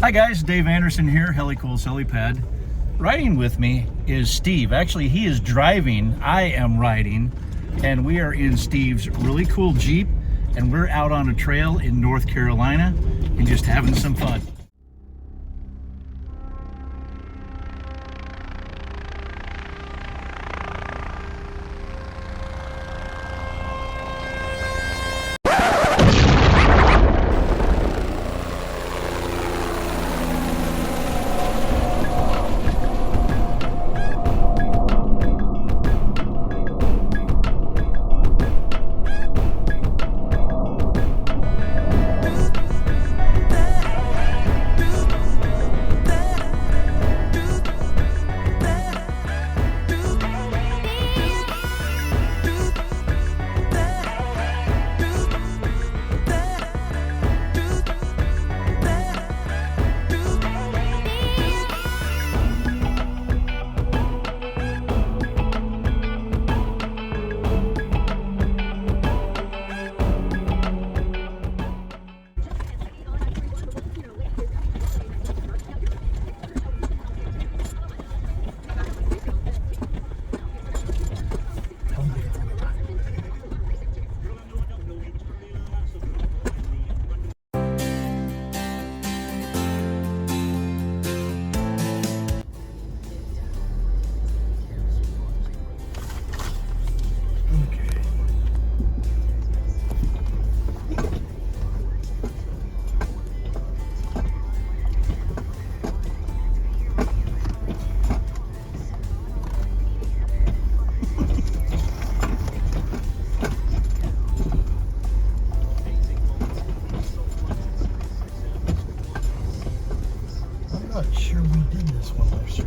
Hi guys, Dave Anderson here, Helicool's Helipad. Riding with me is Steve. Actually, he is driving, I am riding, and we are in Steve's really cool Jeep, and we're out on a trail in North Carolina and just having some fun.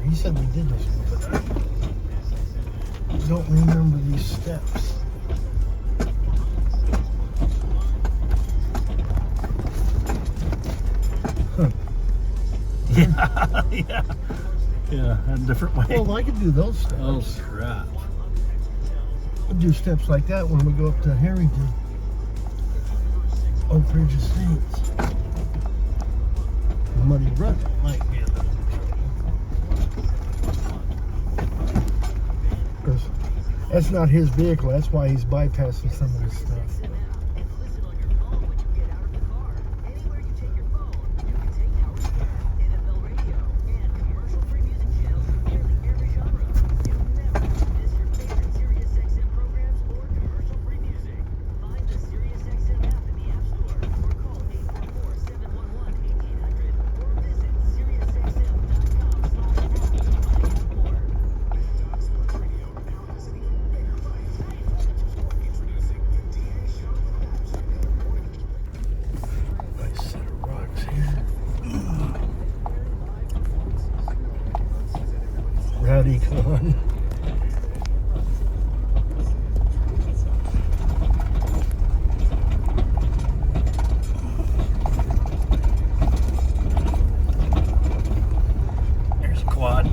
He said we did this one, but I don't remember these steps. Huh. Yeah, a different way. Well, I could do those steps. Oh crap. I'll do steps like that when we go up to Harrington. Oak Ridge Estates. Muddy Run might be a little trouble. Because that's not his vehicle, that's why he's bypassing some of this stuff. Rowdy Con. There's a quad.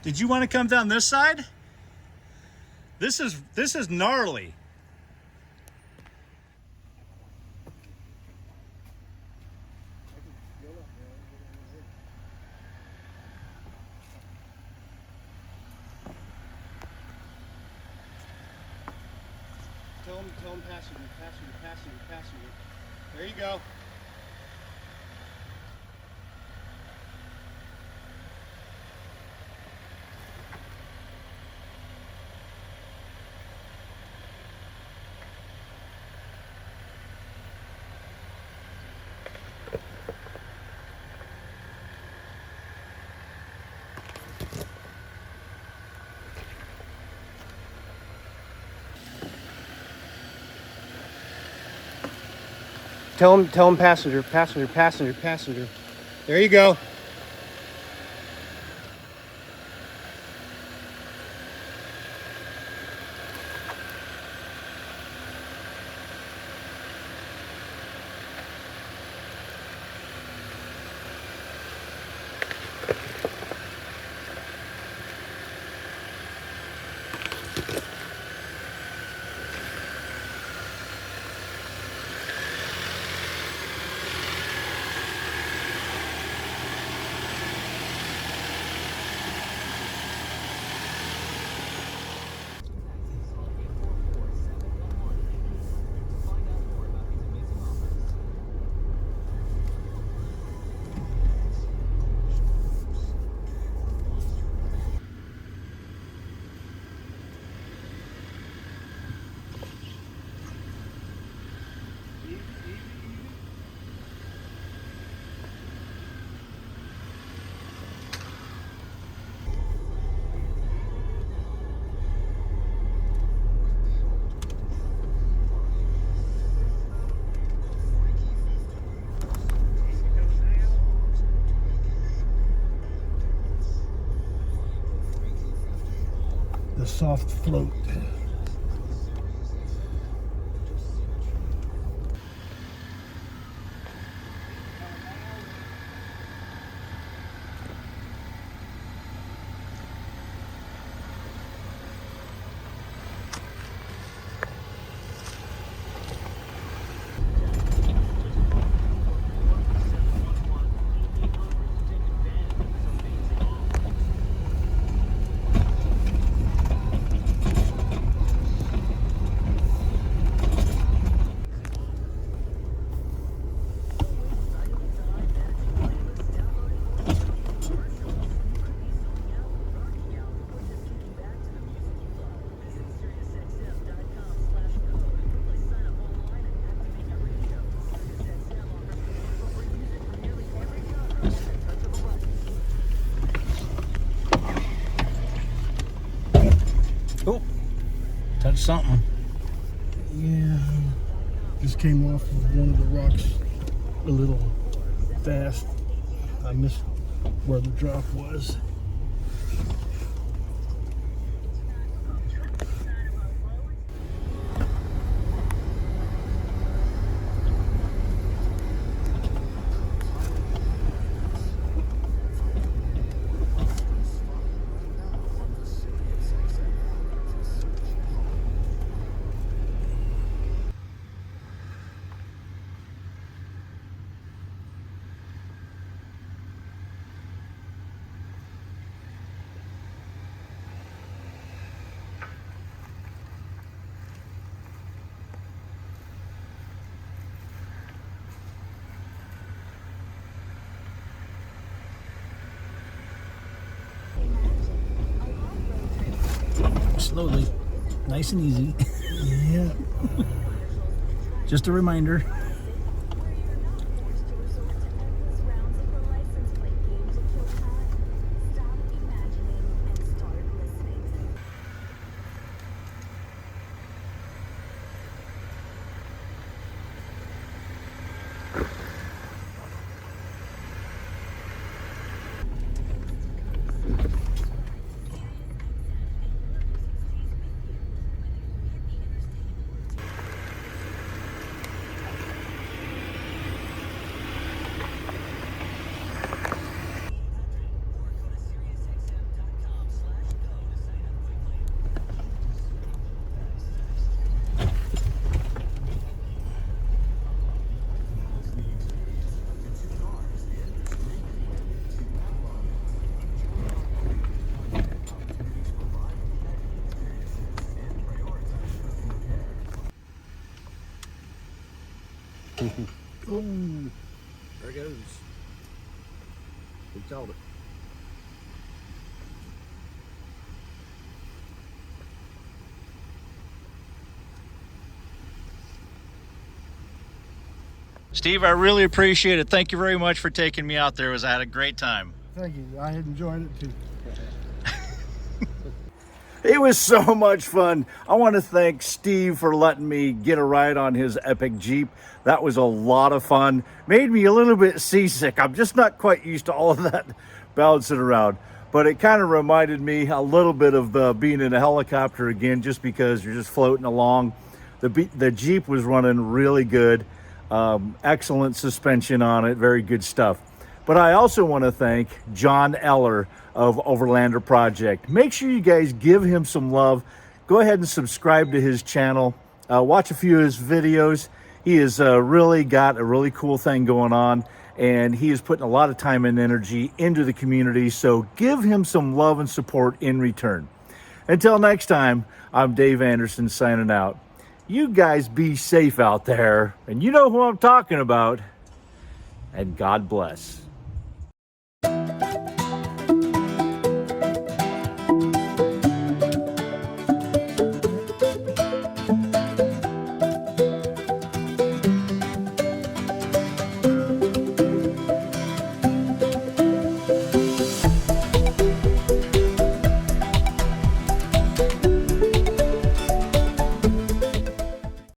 Did you want to come down this side? This is gnarly. Tell him passenger. There you go. tell him passenger, passenger, passenger, passenger. There you go. The soft float. Oh, touch something. Yeah, just came off of one of the rocks a little fast. I missed where the drop was. Slowly, nice and easy. Yeah. Just a reminder. Oh, There it goes. We called it. Steve, I really appreciate it. Thank you very much for taking me out there. I had a great time. thank you. I enjoyed it too. It was so much fun. I want to thank Steve for letting me get a ride on his epic Jeep. That was a lot of fun. Made me a little bit seasick. I'm just not quite used to all of that bouncing around. But it kind of reminded me a little bit of being in a helicopter again, just because you're just floating along. The Jeep was running really good. Excellent suspension on it. Very good stuff. But I also want to thank John Eller of Overlander Project. Make sure you guys give him some love. Go ahead and subscribe to his channel. Watch a few of his videos. He has really got a really cool thing going on, and he is putting a lot of time and energy into the community. So give him some love and support in return. Until next time, I'm Dave Anderson signing out. You guys be safe out there, and you know who I'm talking about. And God bless.